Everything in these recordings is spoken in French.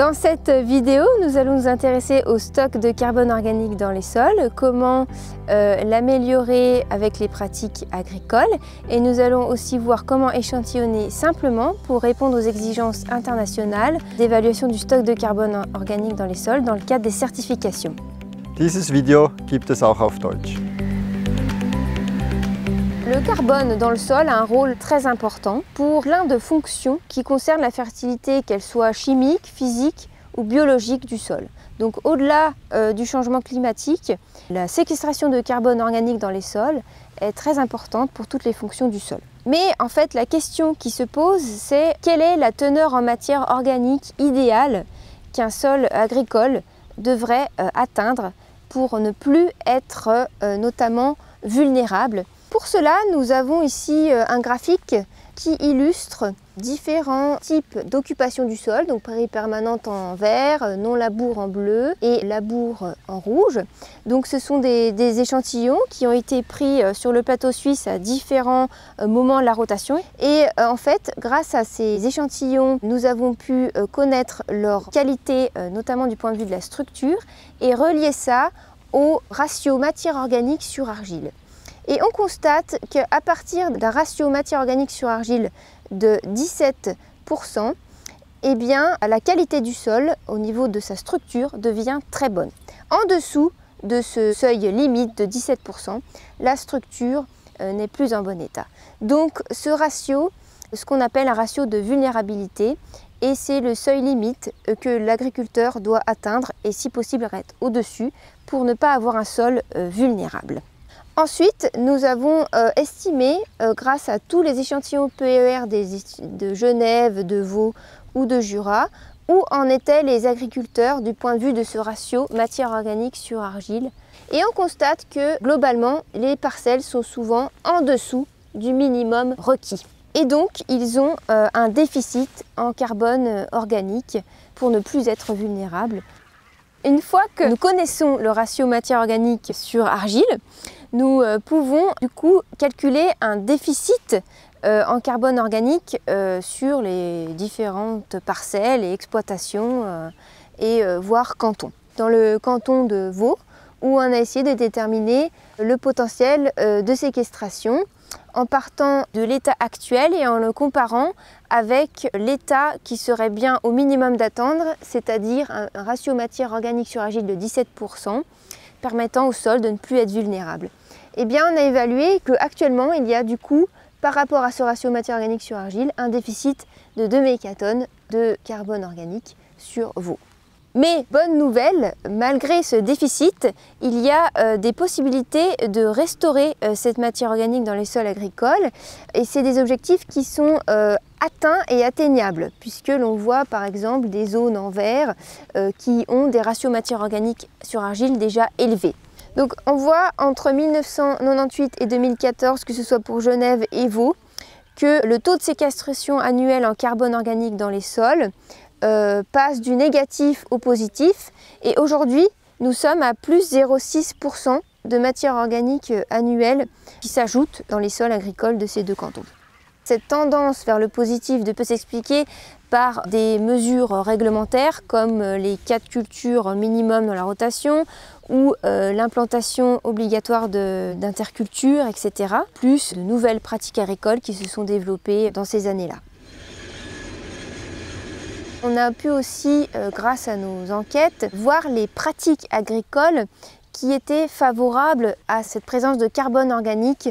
Dans cette vidéo, nous allons nous intéresser au stock de carbone organique dans les sols, comment l'améliorer avec les pratiques agricoles, et nous allons aussi voir comment échantillonner simplement pour répondre aux exigences internationales d'évaluation du stock de carbone organique dans les sols dans le cadre des certifications. Dieses Video gibt es auch auf Deutsch. Le carbone dans le sol a un rôle très important pour plein de fonctions qui concernent la fertilité, qu'elle soit chimique, physique ou biologique du sol. Donc au-delà du changement climatique, la séquestration de carbone organique dans les sols est très importante pour toutes les fonctions du sol. Mais en fait, la question qui se pose, c'est quelle est la teneur en matière organique idéale qu'un sol agricole devrait atteindre pour ne plus être notamment vulnérable. Pour cela, nous avons ici un graphique qui illustre différents types d'occupation du sol, donc prairie permanente en vert, non-labour en bleu et labour en rouge. Donc ce sont des échantillons qui ont été pris sur le plateau suisse à différents moments de la rotation. Et en fait, grâce à ces échantillons, nous avons pu connaître leur qualité, notamment du point de vue de la structure, et relier ça au ratio matière organique sur argile. Et on constate qu'à partir d'un ratio matière organique sur argile de 17%, eh bien, la qualité du sol au niveau de sa structure devient très bonne. En dessous de ce seuil limite de 17%, la structure n'est plus en bon état. Donc ce ratio, ce qu'on appelle un ratio de vulnérabilité, et c'est le seuil limite que l'agriculteur doit atteindre et si possible être au-dessus pour ne pas avoir un sol vulnérable. Ensuite, nous avons estimé, grâce à tous les échantillons PER de Genève, de Vaud ou de Jura, où en étaient les agriculteurs du point de vue de ce ratio matière organique sur argile. Et on constate que globalement, les parcelles sont souvent en dessous du minimum requis. Et donc, ils ont un déficit en carbone organique pour ne plus être vulnérables. Une fois que nous connaissons le ratio matière organique sur argile, nous pouvons du coup calculer un déficit en carbone organique sur les différentes parcelles et exploitations et voire cantons. Dans le canton de Vaud, où on a essayé de déterminer le potentiel de séquestration en partant de l'état actuel et en le comparant avec l'état qui serait bien au minimum d'attendre, c'est-à-dire un ratio matière organique sur argile de 17%, permettant au sol de ne plus être vulnérable. Eh bien, on a évalué qu'actuellement, il y a du coup, par rapport à ce ratio matière organique sur argile, un déficit de 2 mégatonnes de carbone organique sur Vaud. Mais bonne nouvelle, malgré ce déficit, il y a des possibilités de restaurer cette matière organique dans les sols agricoles, et c'est des objectifs qui sont atteints et atteignables, puisque l'on voit par exemple des zones en vert qui ont des ratios matière organique sur argile déjà élevés. Donc on voit entre 1998 et 2014, que ce soit pour Genève et Vaud, que le taux de séquestration annuel en carbone organique dans les sols passe du négatif au positif, et aujourd'hui nous sommes à plus 0,6% de matière organique annuelle qui s'ajoute dans les sols agricoles de ces deux cantons. Cette tendance vers le positif peut s'expliquer par des mesures réglementaires comme les 4 cultures minimum dans la rotation ou l'implantation obligatoire d'interculture, etc. Plus de nouvelles pratiques agricoles qui se sont développées dans ces années-là. On a pu aussi, grâce à nos enquêtes, voir les pratiques agricoles qui étaient favorables à cette présence de carbone organique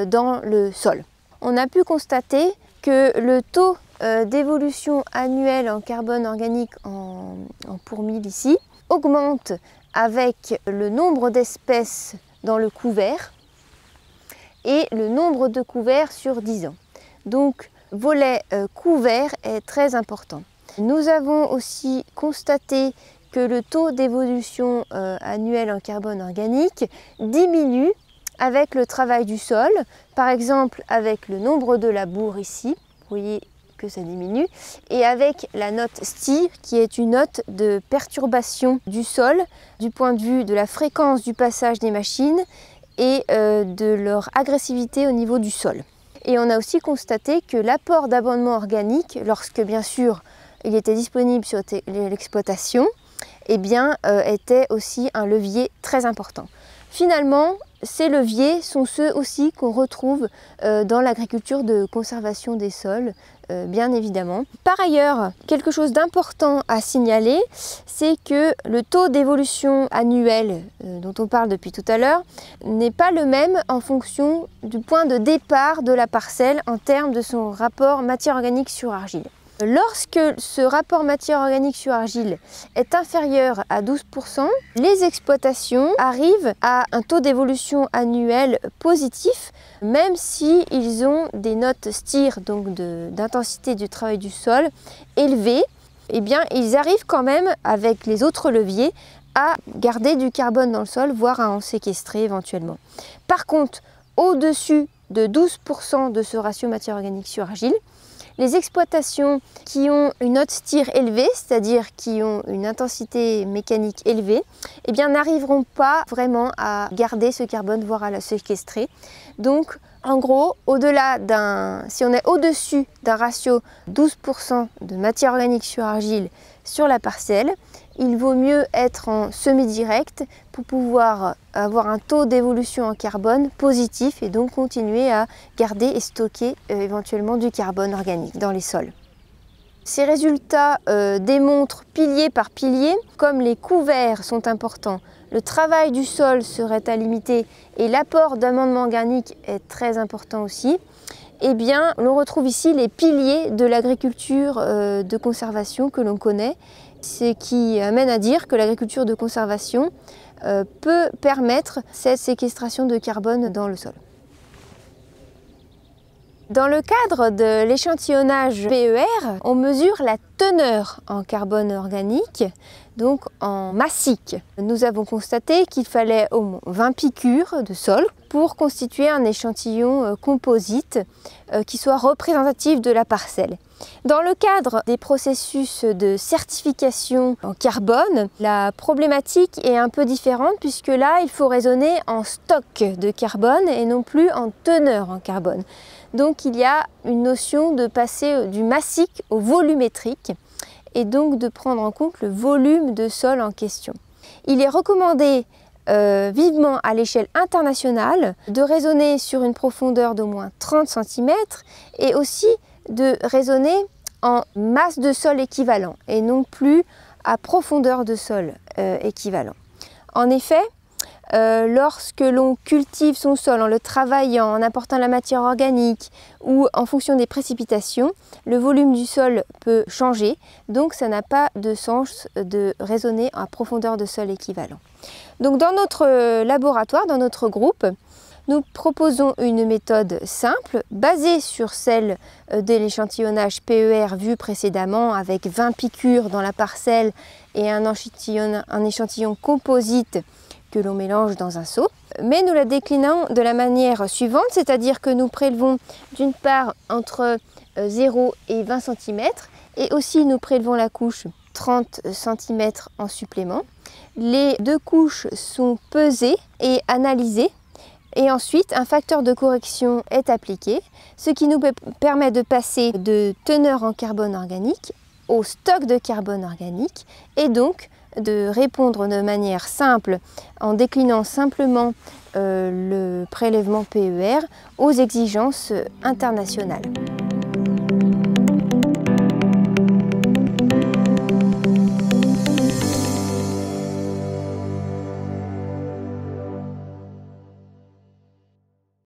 dans le sol. On a pu constater que le taux d'évolution annuelle en carbone organique en pour 1000 ici augmente avec le nombre d'espèces dans le couvert et le nombre de couverts sur 10 ans. Donc, volet couvert est très important. Nous avons aussi constaté que le taux d'évolution annuelle en carbone organique diminue avec le travail du sol, par exemple avec le nombre de labours ici, vous voyez que ça diminue, et avec la note STI qui est une note de perturbation du sol du point de vue de la fréquence du passage des machines et de leur agressivité au niveau du sol. Et on a aussi constaté que l'apport d'abondement organique, lorsque bien sûr il était disponible sur l'exploitation, eh bien, était aussi un levier très important. Finalement, ces leviers sont ceux aussi qu'on retrouve dans l'agriculture de conservation des sols, bien évidemment. Par ailleurs, quelque chose d'important à signaler, c'est que le taux d'évolution annuel dont on parle depuis tout à l'heure n'est pas le même en fonction du point de départ de la parcelle en termes de son rapport matière organique sur argile. Lorsque ce rapport matière organique sur argile est inférieur à 12%, les exploitations arrivent à un taux d'évolution annuel positif, même s'ils ont des notes STIR, donc d'intensité du travail du sol, élevées, eh bien, ils arrivent quand même, avec les autres leviers, à garder du carbone dans le sol, voire à en séquestrer éventuellement. Par contre, au-dessus de 12% de ce ratio matière organique sur argile, les exploitations qui ont une note STIR élevée, c'est-à-dire qui ont une intensité mécanique élevée, eh bien, n'arriveront pas vraiment à garder ce carbone, voire à le séquestrer. Donc, en gros, si on est au-dessus d'un ratio 12% de matière organique sur argile sur la parcelle, il vaut mieux être en semi-direct pour pouvoir avoir un taux d'évolution en carbone positif et donc continuer à garder et stocker éventuellement du carbone organique dans les sols. Ces résultats démontrent pilier par pilier, comme les couverts sont importants, le travail du sol serait à limiter et l'apport d'amendements organiques est très important aussi. Eh bien, l'on retrouve ici les piliers de l'agriculture de conservation que l'on connaît, ce qui amène à dire que l'agriculture de conservation peut permettre cette séquestration de carbone dans le sol. Dans le cadre de l'échantillonnage PER, on mesure la teneur en carbone organique, donc en massique. Nous avons constaté qu'il fallait au moins 20 piqûres de sol pour constituer un échantillon composite qui soit représentatif de la parcelle. Dans le cadre des processus de certification en carbone, la problématique est un peu différente puisque là, il faut raisonner en stock de carbone et non plus en teneur en carbone. Donc il y a une notion de passer du massique au volumétrique et donc de prendre en compte le volume de sol en question. Il est recommandé vivement à l'échelle internationale de raisonner sur une profondeur d'au moins 30 cm et aussi de raisonner en masse de sol équivalent et non plus à profondeur de sol équivalent. En effet, lorsque l'on cultive son sol en le travaillant, en apportant la matière organique ou en fonction des précipitations, le volume du sol peut changer, donc ça n'a pas de sens de raisonner à profondeur de sol équivalent. Donc dans notre laboratoire, dans notre groupe, nous proposons une méthode simple, basée sur celle de l'échantillonnage PER vu précédemment, avec 20 piqûres dans la parcelle et un échantillon composite que l'on mélange dans un seau. Mais nous la déclinons de la manière suivante, c'est-à-dire que nous prélevons d'une part entre 0 et 20 cm et aussi nous prélevons la couche 30 cm en supplément. Les deux couches sont pesées et analysées. Et ensuite, un facteur de correction est appliqué, ce qui nous permet de passer de teneur en carbone organique au stock de carbone organique et donc de répondre de manière simple en déclinant simplement le prélèvement PER aux exigences internationales.